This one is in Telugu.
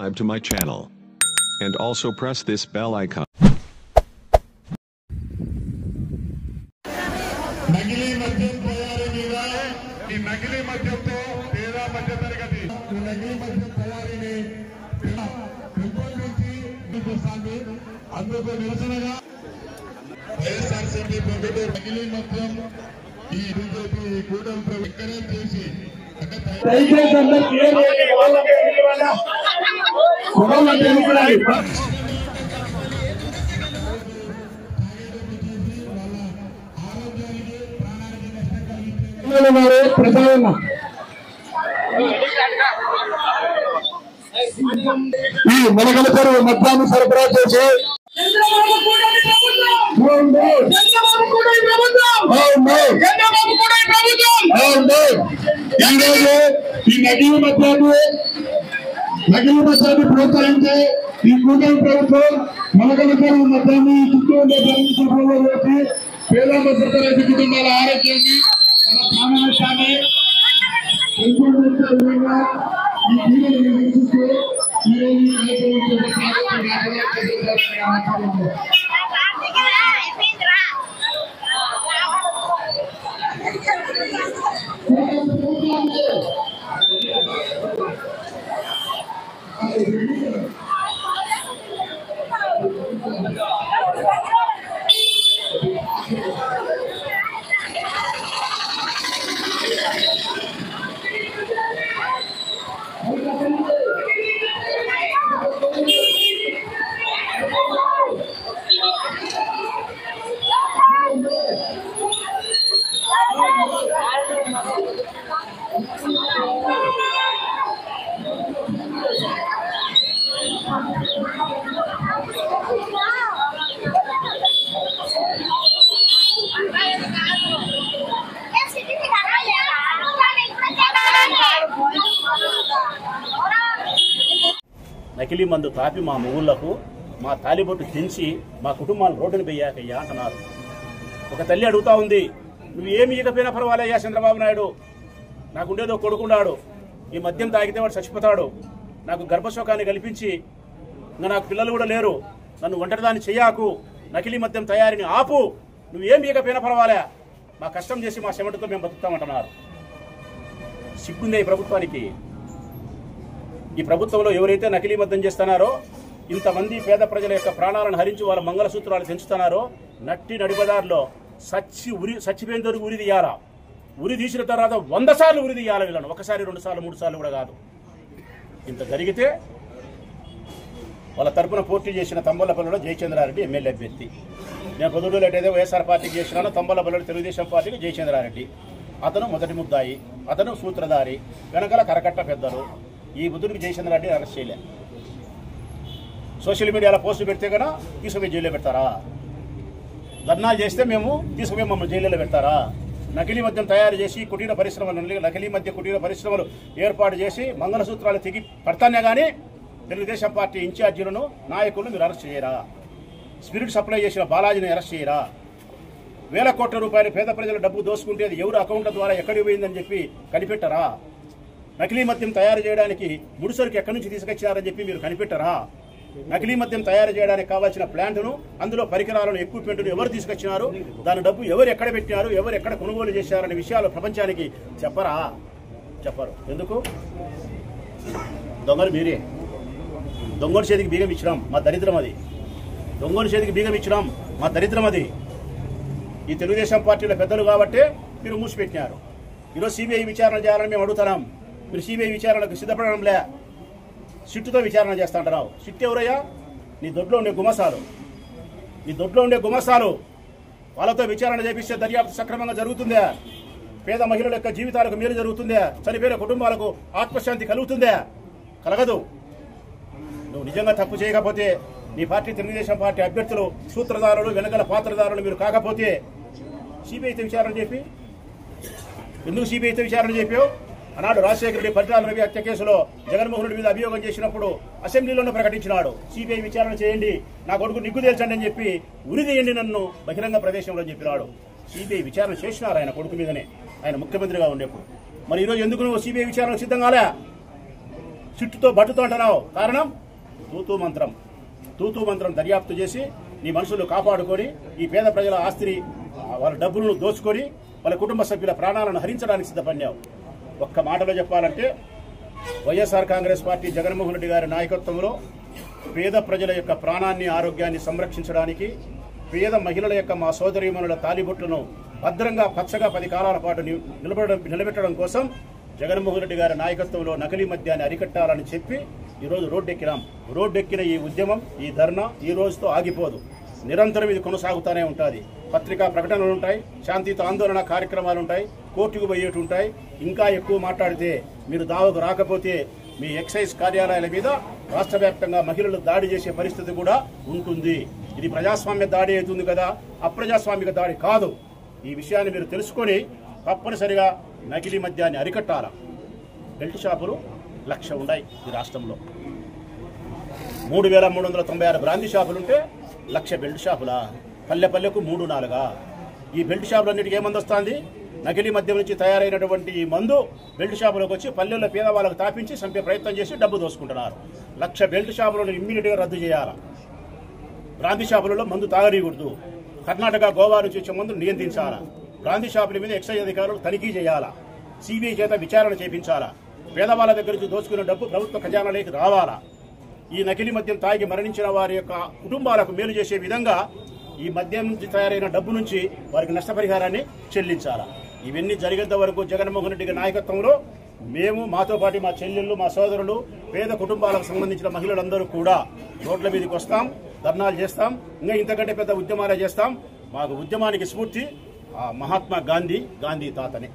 subscribe to my channel and also press this bell icon. నకిలీ మద్యం తయారీ మీద ఈ నకిలీ మద్యంతో పేద మధ్య తరగతి నకిలీ మద్యం తయారీని పెంపొందించి చూస్తుంది. అందుకు నిరసనగా వైఎస్ఆర్సీపీ ప్రభుత్వం నకిలీ మద్యం ఈ బీజేపీ కూటమితో ఎంకరేజ్ చేసి ఈ మెలకల చెరువు మద్యాన్ని సరఫరా చేసి ఈ నకిలీ మద్యాన్ని ప్రోత్సహించే ఈ కూటమి ప్రభుత్వం మెలకల చెరువు మద్యాన్ని చుట్టూ ఉండే సభలో వేసి పేద మధ్యతరగతి కుటుంబాల ఆరోగ్యాన్ని మన ప్రాణ నష్టాన్ని పెంపొందించే విధంగా ఈ క్రీడలు నిర్వహిస్తూ నకిలీ మందు తాపి మా ఊళ్ళకు మా తాలిబొట్టు తెంచి మా కుటుంబాలు రోడ్డును పెయ్యాకయ్యా అంటున్నారు. ఒక తల్లి అడుగుతా ఉంది, నువ్వు ఏమి ఇకపోయినా పర్వాలయ్యా చంద్రబాబు నాయుడు, నాకు ఉండేదో కొడుకున్నాడు, ఈ మద్యం తాగితే వాడు చచ్చిపోతాడు, నాకు గర్భశోకాన్ని కల్పించి ఇంకా నాకు పిల్లలు కూడా లేరు, నన్ను ఒంటరిదాన్ని చెయ్యాకు, నకిలీ మద్యం తయారీని ఆపు, నువ్వేమి ఇకపోయినా పర్వాలే, మా కష్టం చేసి మా చెమటతో మేము బతుకుతామంటున్నారు. సిగ్గుందే ఈ ప్రభుత్వానికి. ఈ ప్రభుత్వంలో ఎవరైతే నకిలీ మద్యం చేస్తున్నారో, ఇంతమంది పేద ప్రజల యొక్క ప్రాణాలను హరించి వాళ్ళ మంగళసూత్రాలు తెంచుతున్నారో, నట్టి నడిపదారులో చచ్చిపోయిన దొరికి ఉరి తీయాలా. ఉరి తీసిన తర్వాత 100 సార్లు ఉరి తీయాలి వీళ్ళను, ఒకసారి 2 సార్లు 3 సార్లు కూడా కాదు. ఇంత జరిగితే వాళ్ళ తరపున పోటీ చేసిన తంబలపల్లిలో జయచంద్రారెడ్డి ఎమ్మెల్యే అభ్యర్థి. నేను పొద్దుటూరులో ఏదైతే వైఎస్ఆర్ పార్టీకి చేసినానో తంబలపల్లిలో తెలుగుదేశం పార్టీకి జయచంద్రారెడ్డి. అతను మొదటి ముద్దాయి, అతను సూత్రధారి, వెనకాల కరకట్ట పెద్దలు. ఈ బుద్ధుడికి జయచంద్రారెడ్డి అరెస్ట్ చేయలే. సోషల్ మీడియాలో పోస్టు పెడితే కన్నా తీసుకుపోయి జైల్లో పెడతారా? ధర్నాలు చేస్తే మేము తీసుకుపోయి మమ్మల్ని జైల్లో పెడతారా? నకిలీ మద్యం తయారు చేసి కుటీర పరిశ్రమలు, నకిలీ మద్య కుటీర పరిశ్రమలు ఏర్పాటు చేసి మంగళసూత్రాలు తెగి పడతానే కానీ తెలుగుదేశం పార్టీ ఇన్ఛార్జీలను నాయకులను మీరు అరెస్ట్ చేయరా? స్పిరిట్ సప్లై చేసిన బాలాజీని అరెస్ట్ చేయరా? వేల కోట్ల రూపాయలు పేద ప్రజల డబ్బు దోసుకుంటే అది ఎవరు అకౌంట్ల ద్వారా ఎక్కడికి పోయిందని చెప్పి కనిపెట్టరా? నకిలీ మద్యం తయారు చేయడానికి ముడిసరుకు ఎక్కడి నుంచి తీసుకొచ్చారని చెప్పి మీరు కనిపెట్టరా? నకిలీ మద్యం తయారు చేయడానికి కావాల్సిన ప్లాంట్ను, అందులో పరికరాలను, ఎక్విప్మెంట్ను ఎవరు తీసుకొచ్చినారు, దాని డబ్బు ఎవరు ఎక్కడ పెట్టినారు, ఎవరు ఎక్కడ కొనుగోలు చేశారనే విషయాలు ప్రపంచానికి చెప్పరా? చెప్పరు. ఎందుకు? దొంగలు మీరే. దొంగల చేతికి బీగం ఇచ్చినాం, మా దరిద్రం అది. దొంగల చేతికి బీగం ఇచ్చినాం, మా దరిద్రం అది. ఈ తెలుగుదేశం పార్టీలో పెద్దలు కాబట్టే మీరు మూసిపెట్టినారు. ఈరోజు సిబిఐ విచారణ చేయాలని మేము అడుగుతున్నాం. మీరు సిబిఐ విచారణకు సిద్ధపడడంలే, సిట్టుతో విచారణ చేస్తా అంటున్నావు. సిట్టు ఎవరయ్యా? నీ దొడ్లో ఉండే గుమసాలు, నీ దొడ్లో ఉండే గుమసాలు. వాళ్ళతో విచారణ చేపిస్తే దర్యాప్తు సక్రమంగా జరుగుతుందా? పేద మహిళల యొక్క జీవితాలకు మేలు జరుగుతుందా? చనిపోయిన కుటుంబాలకు ఆత్మశాంతి కలుగుతుందా? కలగదు. నువ్వు నిజంగా తప్పు చేయకపోతే, నీ పార్టీ తెలుగుదేశం పార్టీ అభ్యర్థులు సూత్రధారులు, వెనకల పాత్రధారులు మీరు కాకపోతే సిబిఐతో విచారణ చెప్పి, ఎందుకు సిబిఐతో విచారణ చెప్పావు? ఆనాడు రాజశేఖర రెడ్డి పరిటాల రవి హత్య కేసులో జగన్మోహన్ రెడ్డి మీద అభియోగం చేసినప్పుడు అసెంబ్లీలోనే ప్రకటించినాడు, సిబిఐ విచారణ చేయండి, నా కొడుకు నిగ్గు తేల్చండి అని చెప్పి ఉరిదేయండి నన్ను బహిరంగ ప్రదేశంలో చెప్పినాడు. సిబిఐ విచారణ చేసినారు ఆయన కొడుకు మీదనే, ఆయన ముఖ్యమంత్రిగా ఉండేప్పుడు. మరి ఈరోజు ఎందుకు నువ్వు సిబిఐ విచారణ సిద్ధంగాలే? చిట్టుతో బట్టుతో అంటున్నావు. కారణం తూతూ మంత్రం దర్యాప్తు చేసి నీ మనుషులు కాపాడుకొని ఈ పేద ప్రజల ఆస్తిని వాళ్ళ డబ్బులను దోచుకొని వాళ్ళ కుటుంబ సభ్యుల ప్రాణాలను హరించడానికి సిద్ధపడినావు. ఒక్క మాటలో చెప్పాలంటే వైఎస్ఆర్ కాంగ్రెస్ పార్టీ జగన్మోహన్ రెడ్డి గారి నాయకత్వంలో పేద ప్రజల యొక్క ప్రాణాన్ని ఆరోగ్యాన్ని సంరక్షించడానికి, పేద మహిళల యొక్క మా సోదరీమణుల తాలిబొట్లను భద్రంగా పచ్చగా 10 కాలాల పాటు నిలబెట్టడం కోసం జగన్మోహన్ రెడ్డి గారి నాయకత్వంలో నకిలీ మద్యాన్ని అరికట్టాలని చెప్పి ఈరోజు రోడ్డెక్కిన ఈ ఉద్యమం, ఈ ధర్నా ఈ రోజుతో ఆగిపోదు. నిరంతరం ఇది కొనసాగుతూనే ఉంటుంది. పత్రికా ప్రకటనలు ఉంటాయి, శాంతియుత ఆందోళన కార్యక్రమాలు ఉంటాయి, కోర్టుకు పోయేటు ఉంటాయి. ఇంకా ఎక్కువ మాట్లాడితే మీరు దావకు రాకపోతే మీ ఎక్సైజ్ కార్యాలయాల మీద రాష్ట్ర వ్యాప్తంగా మహిళలు దాడి చేసే పరిస్థితి కూడా ఉంటుంది. ఇది ప్రజాస్వామ్య దాడి అవుతుంది కదా, అప్రజాస్వామిక దాడి కాదు. ఈ విషయాన్ని మీరు తెలుసుకొని తప్పనిసరిగా నకిలీ మద్యాన్ని అరికట్టాల. బెల్ట్ షాపులు 1,00,000 ఉన్నాయి ఈ రాష్ట్రంలో. 3,396 బ్రాందీ షాపులుంటే 1,00,000 బెల్ట్ షాపులా? పల్లెకు 3-4. ఈ బెల్ట్ షాపులన్నిటికీ ఏమంది వస్తుంది? నకిలీ మద్యం నుంచి తయారైనటువంటి ఈ మందు బెల్ట్ షాపులకు వచ్చి పల్లెల్లో పేదవాళ్ళకు తాపించి చంపే ప్రయత్నం చేసి డబ్బు దోసుకుంటున్నారు. 1,00,000 బెల్ట్ షాపులను ఇమ్మీడియట్గా రద్దు చేయాలి. బ్రాందీ షాపులలో మందు తాగనీయకూడదు. కర్ణాటక, గోవా నుంచి వచ్చే మందు నియంత్రించాలా. బ్రాందీ షాపుల మీద ఎక్సైజ్ అధికారులు తనిఖీ చేయాలా. సిబిఐ చేత విచారణ చేపించాలా. పేదవాళ్ళ దగ్గర నుంచి దోచుకున్న డబ్బు ప్రభుత్వ ఖజానాలోకి రావాలా. ఈ నకిలీ మద్యం తాగి మరణించిన వారి యొక్క కుటుంబాలకు మేలు చేసే విధంగా ఈ మద్యం నుంచి తయారైన డబ్బు నుంచి వారికి నష్టపరిహారాన్ని చెల్లించాలా. ఇవన్నీ జరిగేంత వరకు జగన్మోహన్ రెడ్డి నాయకత్వంలో మేము, మాతో పాటు మా చెల్లెళ్ళు, మా సోదరులు, పేద కుటుంబాలకు సంబంధించిన మహిళలందరూ కూడా రోడ్ల మీదకి వస్తాం, ధర్నాలు చేస్తాం, ఇంకా ఇంతకంటే పెద్ద ఉద్యమాలే చేస్తాం. మాకు ఉద్యమానికి స్ఫూర్తి మహాత్మా గాంధీ తాతనే.